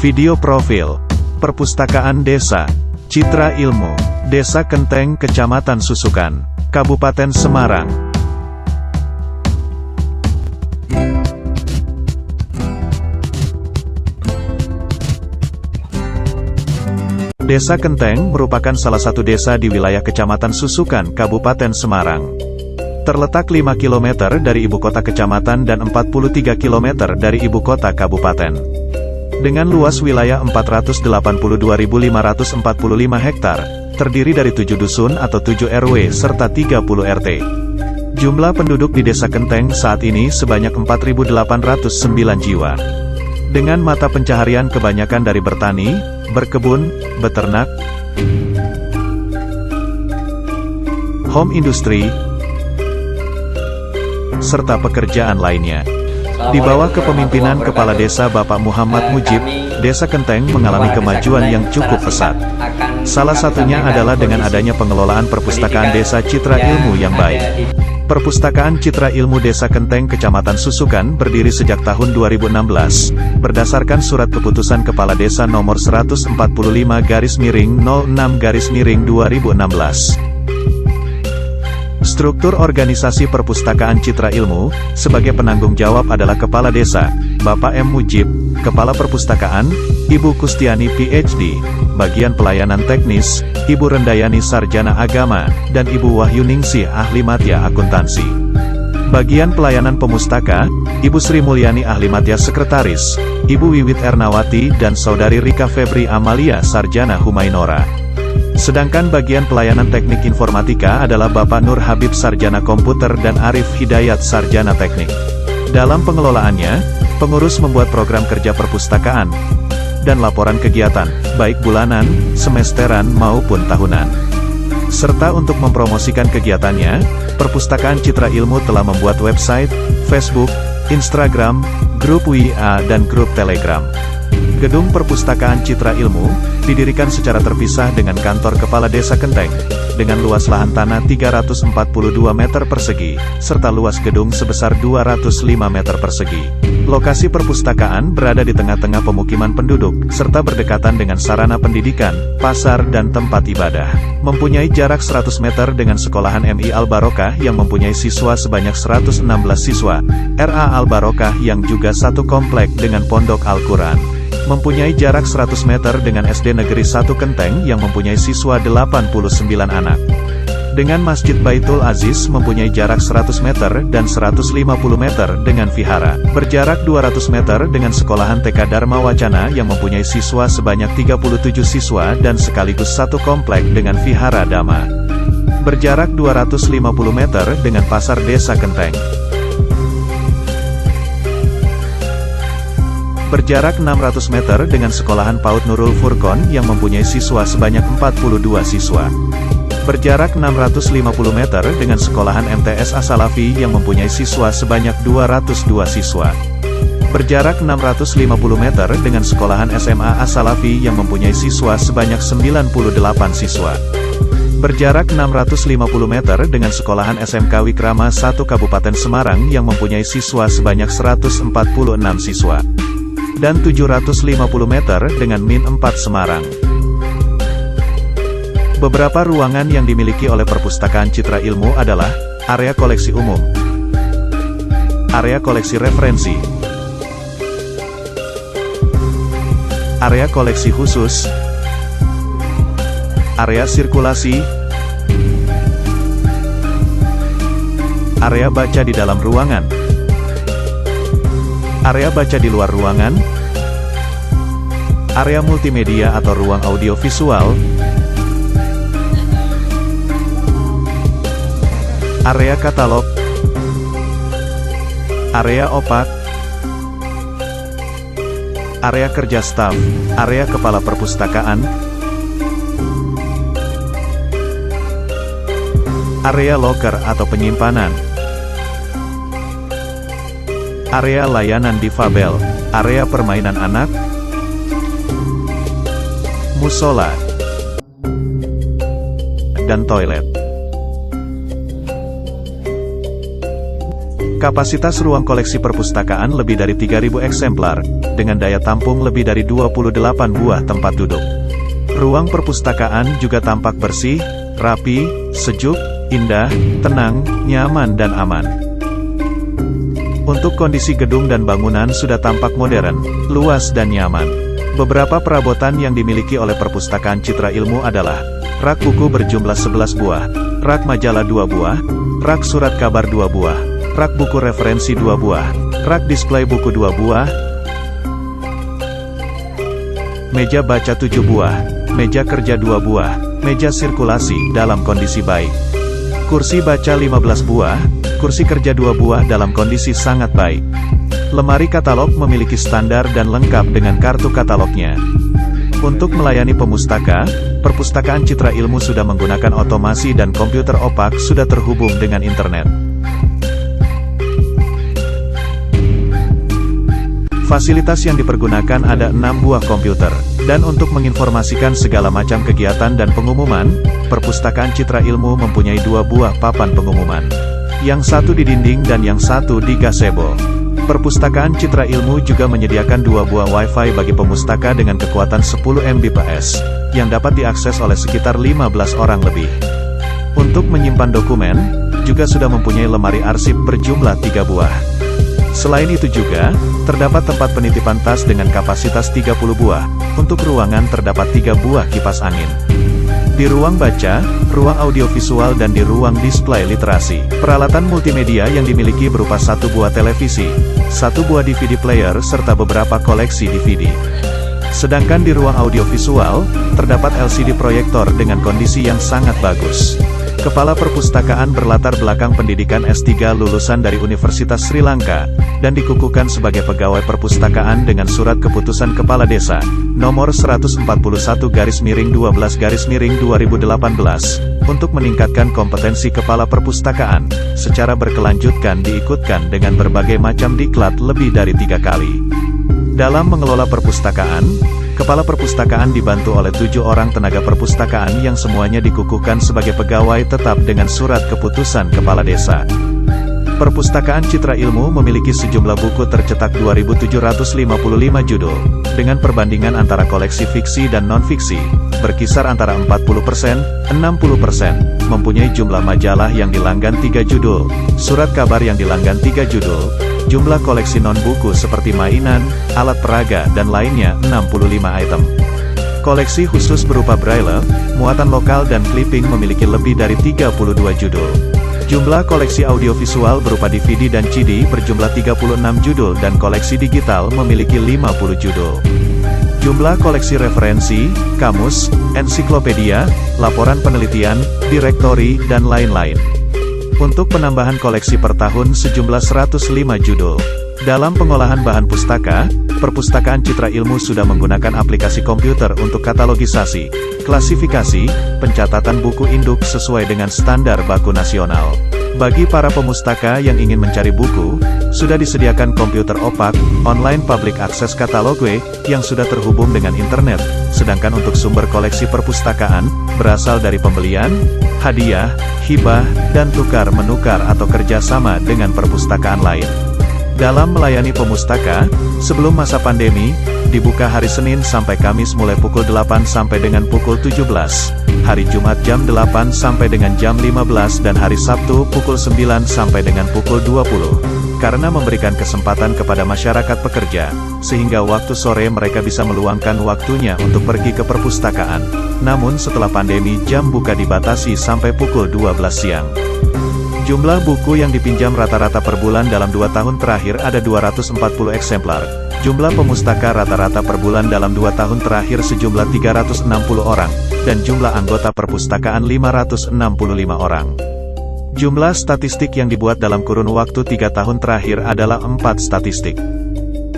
Video profil Perpustakaan Desa Citra Ilmu Desa Kenteng, Kecamatan Susukan, Kabupaten Semarang. Desa Kenteng merupakan salah satu desa di wilayah Kecamatan Susukan, Kabupaten Semarang. Terletak 5 km dari ibu kota kecamatan dan 43 km dari ibu kota kabupaten. Dengan luas wilayah 482.545 hektar, terdiri dari 7 dusun atau 7 RW serta 30 RT. Jumlah penduduk di Desa Kenteng saat ini sebanyak 4.809 jiwa. Dengan mata pencaharian kebanyakan dari bertani, berkebun, beternak, home industry, serta pekerjaan lainnya. Di bawah kepemimpinan Kepala Desa Bapak Muhammad Mujib, Desa Kenteng mengalami kemajuan yang cukup pesat. Salah satunya adalah dengan adanya pengelolaan Perpustakaan Desa Citra Ilmu yang baik. Perpustakaan Citra Ilmu Desa Kenteng Kecamatan Susukan berdiri sejak tahun 2016, berdasarkan Surat Keputusan Kepala Desa Nomor 145/06/2016. Struktur organisasi Perpustakaan Citra Ilmu, sebagai penanggung jawab adalah Kepala Desa, Bapak M. Mujib, Kepala Perpustakaan, Ibu Kustiani PhD, Bagian Pelayanan Teknis, Ibu Rendayani Sarjana Agama, dan Ibu Wahyuningsih Ahli Madya Akuntansi. Bagian Pelayanan Pemustaka, Ibu Sri Mulyani Ahli Madya Sekretaris, Ibu Wiwit Ernawati dan Saudari Rika Febri Amalia Sarjana Humainora. Sedangkan bagian pelayanan teknik informatika adalah Bapak Nur Habib Sarjana Komputer dan Arif Hidayat Sarjana Teknik. Dalam pengelolaannya, pengurus membuat program kerja perpustakaan dan laporan kegiatan, baik bulanan, semesteran maupun tahunan. Serta untuk mempromosikan kegiatannya, Perpustakaan Citra Ilmu telah membuat website, Facebook, Instagram, grup WA dan grup Telegram. Gedung Perpustakaan Citra Ilmu didirikan secara terpisah dengan kantor Kepala Desa Kenteng, dengan luas lahan tanah 342 meter persegi, serta luas gedung sebesar 205 meter persegi. Lokasi perpustakaan berada di tengah-tengah pemukiman penduduk, serta berdekatan dengan sarana pendidikan, pasar dan tempat ibadah. Mempunyai jarak 100 meter dengan sekolahan MI Al-Barokah yang mempunyai siswa sebanyak 116 siswa, RA Al-Barokah yang juga satu komplek dengan Pondok Al-Quran. Mempunyai jarak 100 meter dengan SD Negeri 1 Kenteng yang mempunyai siswa 89 anak. Dengan Masjid Baitul Aziz mempunyai jarak 100 meter dan 150 meter dengan vihara. Berjarak 200 meter dengan sekolahan TK Dharma Wacana yang mempunyai siswa sebanyak 37 siswa dan sekaligus satu komplek dengan vihara Dhamma. Berjarak 250 meter dengan Pasar Desa Kenteng. Berjarak 600 meter dengan sekolahan PAUD Nurul Furqon yang mempunyai siswa sebanyak 42 siswa. Berjarak 650 meter dengan sekolahan MTS As-Salafi yang mempunyai siswa sebanyak 202 siswa. Berjarak 650 meter dengan sekolahan SMA As-Salafi yang mempunyai siswa sebanyak 98 siswa. Berjarak 650 meter dengan sekolahan SMK Wikrama 1 Kabupaten Semarang yang mempunyai siswa sebanyak 146 siswa. Dan 750 meter dengan Min 4 Semarang. Beberapa ruangan yang dimiliki oleh Perpustakaan Citra Ilmu adalah area koleksi umum, area koleksi referensi, area koleksi khusus, area sirkulasi, area baca di dalam ruangan, area baca di luar ruangan, area multimedia atau ruang audiovisual, area katalog, area opak, area kerja staf, area kepala perpustakaan, area loker atau penyimpanan, area layanan difabel, area permainan anak, musola, dan toilet. Kapasitas ruang koleksi perpustakaan lebih dari 3.000 eksemplar, dengan daya tampung lebih dari 28 buah tempat duduk. Ruang perpustakaan juga tampak bersih, rapi, sejuk, indah, tenang, nyaman dan aman. Untuk kondisi gedung dan bangunan sudah tampak modern, luas dan nyaman. Beberapa perabotan yang dimiliki oleh Perpustakaan Citra Ilmu adalah rak buku berjumlah 11 buah, rak majalah 2 buah, rak surat kabar 2 buah, rak buku referensi 2 buah, rak display buku 2 buah, meja baca 7 buah, meja kerja 2 buah, meja sirkulasi dalam kondisi baik, kursi baca 15 buah, kursi kerja 2 buah dalam kondisi sangat baik. Lemari katalog memiliki standar dan lengkap dengan kartu katalognya. Untuk melayani pemustaka, Perpustakaan Citra Ilmu sudah menggunakan otomasi dan komputer opak sudah terhubung dengan internet. Fasilitas yang dipergunakan ada 6 buah komputer, dan untuk menginformasikan segala macam kegiatan dan pengumuman, Perpustakaan Citra Ilmu mempunyai 2 buah papan pengumuman. Yang satu di dinding dan yang satu di gazebo. Perpustakaan Citra Ilmu juga menyediakan 2 buah Wi-Fi bagi pemustaka dengan kekuatan 10 Mbps, yang dapat diakses oleh sekitar 15 orang lebih. Untuk menyimpan dokumen, juga sudah mempunyai lemari arsip berjumlah 3 buah. Selain itu juga, terdapat tempat penitipan tas dengan kapasitas 30 buah, untuk ruangan terdapat 3 buah kipas angin. Di ruang baca, ruang audiovisual dan di ruang display literasi, peralatan multimedia yang dimiliki berupa 1 buah televisi, 1 buah DVD player serta beberapa koleksi DVD. Sedangkan di ruang audiovisual, terdapat LCD proyektor dengan kondisi yang sangat bagus. Kepala Perpustakaan berlatar belakang pendidikan S3 lulusan dari Universitas Sri Lanka, dan dikukuhkan sebagai pegawai perpustakaan dengan Surat Keputusan Kepala Desa, nomor 141/12/2018, untuk meningkatkan kompetensi kepala perpustakaan, secara berkelanjutan diikutkan dengan berbagai macam diklat lebih dari 3 kali. Dalam mengelola perpustakaan, Kepala Perpustakaan dibantu oleh 7 orang tenaga perpustakaan yang semuanya dikukuhkan sebagai pegawai tetap dengan Surat Keputusan Kepala Desa. Perpustakaan Citra Ilmu memiliki sejumlah buku tercetak 2.755 judul, dengan perbandingan antara koleksi fiksi dan non-fiksi, berkisar antara 40%-60%, mempunyai jumlah majalah yang dilanggan 3 judul, surat kabar yang dilanggan 3 judul, jumlah koleksi non-buku seperti mainan, alat peraga dan lainnya 65 item. Koleksi khusus berupa braille, muatan lokal dan clipping memiliki lebih dari 32 judul. Jumlah koleksi audiovisual berupa DVD dan CD berjumlah 36 judul dan koleksi digital memiliki 50 judul. Jumlah koleksi referensi, kamus, ensiklopedia, laporan penelitian, direktori, dan lain-lain. Untuk penambahan koleksi per tahun sejumlah 105 judul. Dalam pengolahan bahan pustaka, Perpustakaan Citra Ilmu sudah menggunakan aplikasi komputer untuk katalogisasi, klasifikasi, pencatatan buku induk sesuai dengan standar baku nasional. Bagi para pemustaka yang ingin mencari buku, sudah disediakan komputer opak, online public access katalogwe, yang sudah terhubung dengan internet, sedangkan untuk sumber koleksi perpustakaan, berasal dari pembelian, hadiah, hibah, dan tukar-menukar atau kerjasama dengan perpustakaan lain. Dalam melayani pemustaka, sebelum masa pandemi, dibuka hari Senin sampai Kamis mulai pukul 8 sampai dengan pukul 17, hari Jumat jam 8 sampai dengan jam 15 dan hari Sabtu pukul 9 sampai dengan pukul 20, karena memberikan kesempatan kepada masyarakat pekerja, sehingga waktu sore mereka bisa meluangkan waktunya untuk pergi ke perpustakaan. Namun setelah pandemi jam buka dibatasi sampai pukul 12 siang. Jumlah buku yang dipinjam rata-rata per bulan dalam 2 tahun terakhir ada 240 eksemplar. Jumlah pemustaka rata-rata per bulan dalam 2 tahun terakhir sejumlah 360 orang, dan jumlah anggota perpustakaan 565 orang. Jumlah statistik yang dibuat dalam kurun waktu 3 tahun terakhir adalah 4 statistik.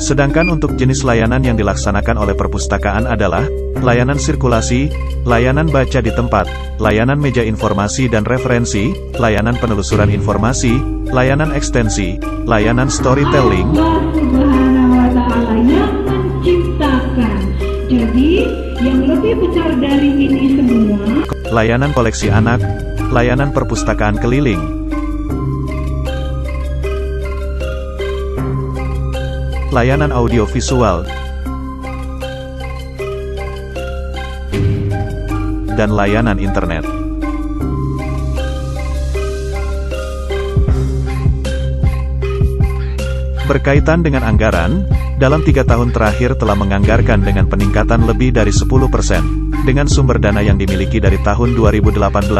Sedangkan untuk jenis layanan yang dilaksanakan oleh perpustakaan adalah layanan sirkulasi, layanan baca di tempat, layanan meja informasi dan referensi, layanan penelusuran informasi, layanan ekstensi, layanan storytelling, Allah Subhanahu wa Ta'ala yang menciptakan. Jadi, yang lebih besar dari ini semua, layanan koleksi anak, layanan perpustakaan keliling, layanan audiovisual, dan layanan internet. Berkaitan dengan anggaran, dalam 3 tahun terakhir telah menganggarkan dengan peningkatan lebih dari 10%, dengan sumber dana yang dimiliki dari tahun 2018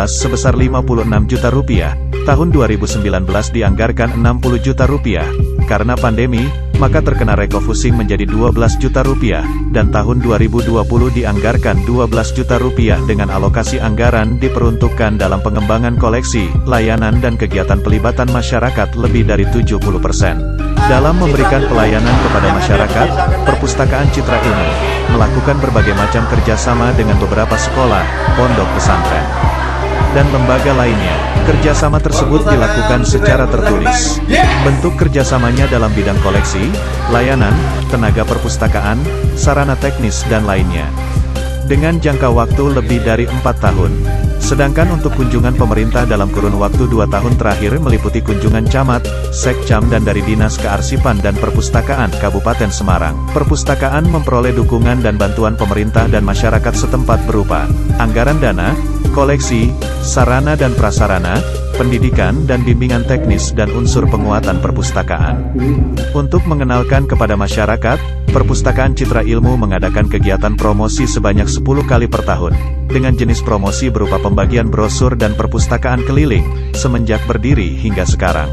sebesar 56 juta rupiah, tahun 2019 dianggarkan 60 juta rupiah, karena pandemi, maka terkena refocusing menjadi 12 juta rupiah, dan tahun 2020 dianggarkan 12 juta rupiah dengan alokasi anggaran diperuntukkan dalam pengembangan koleksi, layanan dan kegiatan pelibatan masyarakat lebih dari 70%. Dalam memberikan pelayanan kepada masyarakat, Perpustakaan Citra Ilmu melakukan berbagai macam kerjasama dengan beberapa sekolah, pondok pesantren, dan lembaga lainnya. Kerjasama tersebut dilakukan secara tertulis. Bentuk kerjasamanya dalam bidang koleksi, layanan, tenaga perpustakaan, sarana teknis dan lainnya. Dengan jangka waktu lebih dari 4 tahun. Sedangkan untuk kunjungan pemerintah dalam kurun waktu 2 tahun terakhir meliputi kunjungan camat, sekcam dan dari Dinas Kearsipan dan Perpustakaan Kabupaten Semarang. Perpustakaan memperoleh dukungan dan bantuan pemerintah dan masyarakat setempat berupa anggaran dana, koleksi, sarana dan prasarana, pendidikan dan bimbingan teknis dan unsur penguatan perpustakaan. Untuk mengenalkan kepada masyarakat, Perpustakaan Citra Ilmu mengadakan kegiatan promosi sebanyak 10 kali per tahun, dengan jenis promosi berupa pembagian brosur dan perpustakaan keliling, semenjak berdiri hingga sekarang.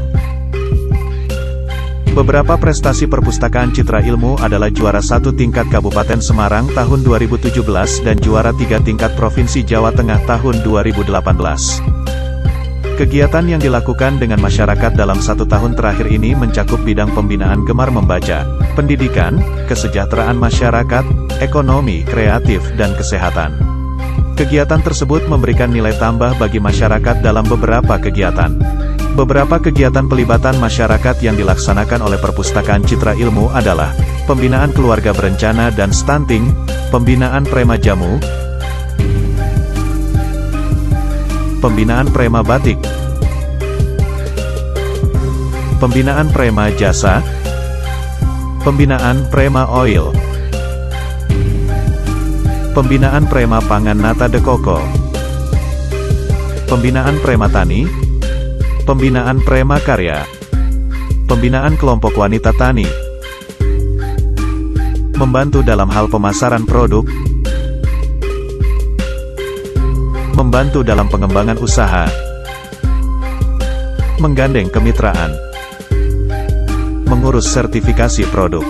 Beberapa prestasi Perpustakaan Citra Ilmu adalah juara 1 tingkat Kabupaten Semarang tahun 2017 dan juara 3 tingkat Provinsi Jawa Tengah tahun 2018. Kegiatan yang dilakukan dengan masyarakat dalam 1 tahun terakhir ini mencakup bidang pembinaan gemar membaca, pendidikan, kesejahteraan masyarakat, ekonomi, kreatif, dan kesehatan. Kegiatan tersebut memberikan nilai tambah bagi masyarakat dalam beberapa kegiatan. Beberapa kegiatan pelibatan masyarakat yang dilaksanakan oleh Perpustakaan Citra Ilmu adalah pembinaan keluarga berencana dan stunting, pembinaan prema jamu, pembinaan prema batik, pembinaan prema jasa, pembinaan prema oil, pembinaan prema pangan nata de coco, pembinaan prema tani, pembinaan prema karya, pembinaan kelompok wanita tani, membantu dalam hal pemasaran produk, membantu dalam pengembangan usaha, menggandeng kemitraan, mengurus sertifikasi produk,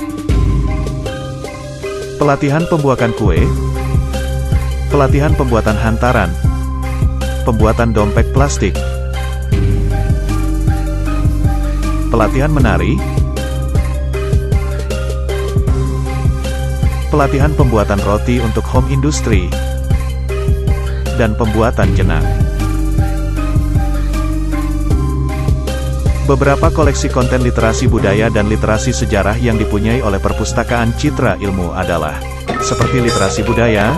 pelatihan pembuatan kue, pelatihan pembuatan hantaran, pembuatan dompet plastik, pelatihan menari, pelatihan pembuatan roti untuk home industry, dan pembuatan jenang. Beberapa koleksi konten literasi budaya dan literasi sejarah yang dipunyai oleh Perpustakaan Citra Ilmu adalah seperti literasi budaya,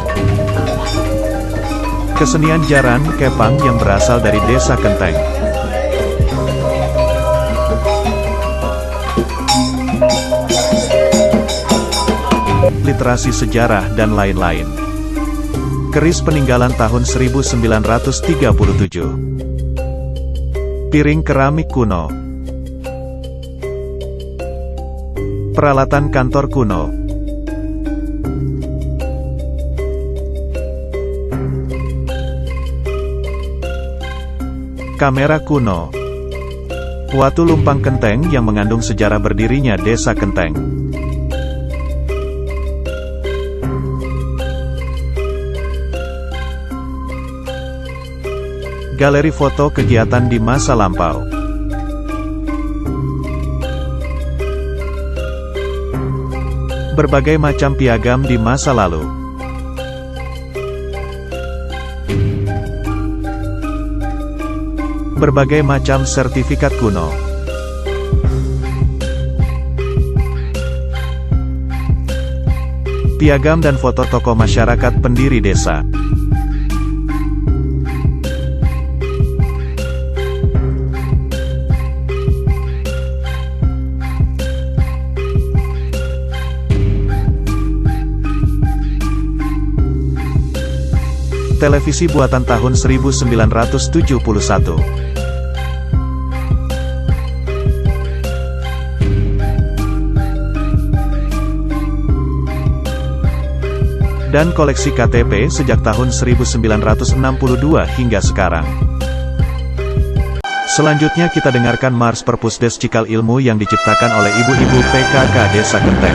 kesenian jaran kepang yang berasal dari Desa Kenteng, literasi sejarah dan lain-lain. Keris peninggalan tahun 1937. Piring keramik kuno. Peralatan kantor kuno. Kamera kuno. Watu lumpang Kenteng yang mengandung sejarah berdirinya Desa Kenteng. Galeri foto kegiatan di masa lampau. Berbagai macam piagam di masa lalu. Berbagai macam sertifikat kuno. Piagam dan foto tokoh masyarakat pendiri desa. televisi buatan tahun 1971. Dan koleksi KTP sejak tahun 1962 hingga sekarang. Selanjutnya kita dengarkan Mars Perpusdes Cikal Ilmu yang diciptakan oleh ibu-ibu PKK Desa Kenteng.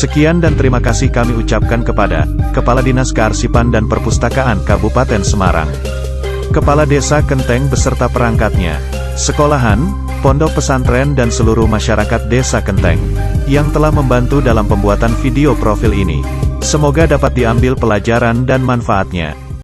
Sekian dan terima kasih kami ucapkan kepada Kepala Dinas Kearsipan dan Perpustakaan Kabupaten Semarang, Kepala Desa Kenteng beserta perangkatnya, sekolahan, pondok pesantren dan seluruh masyarakat Desa Kenteng, yang telah membantu dalam pembuatan video profil ini. Semoga dapat diambil pelajaran dan manfaatnya.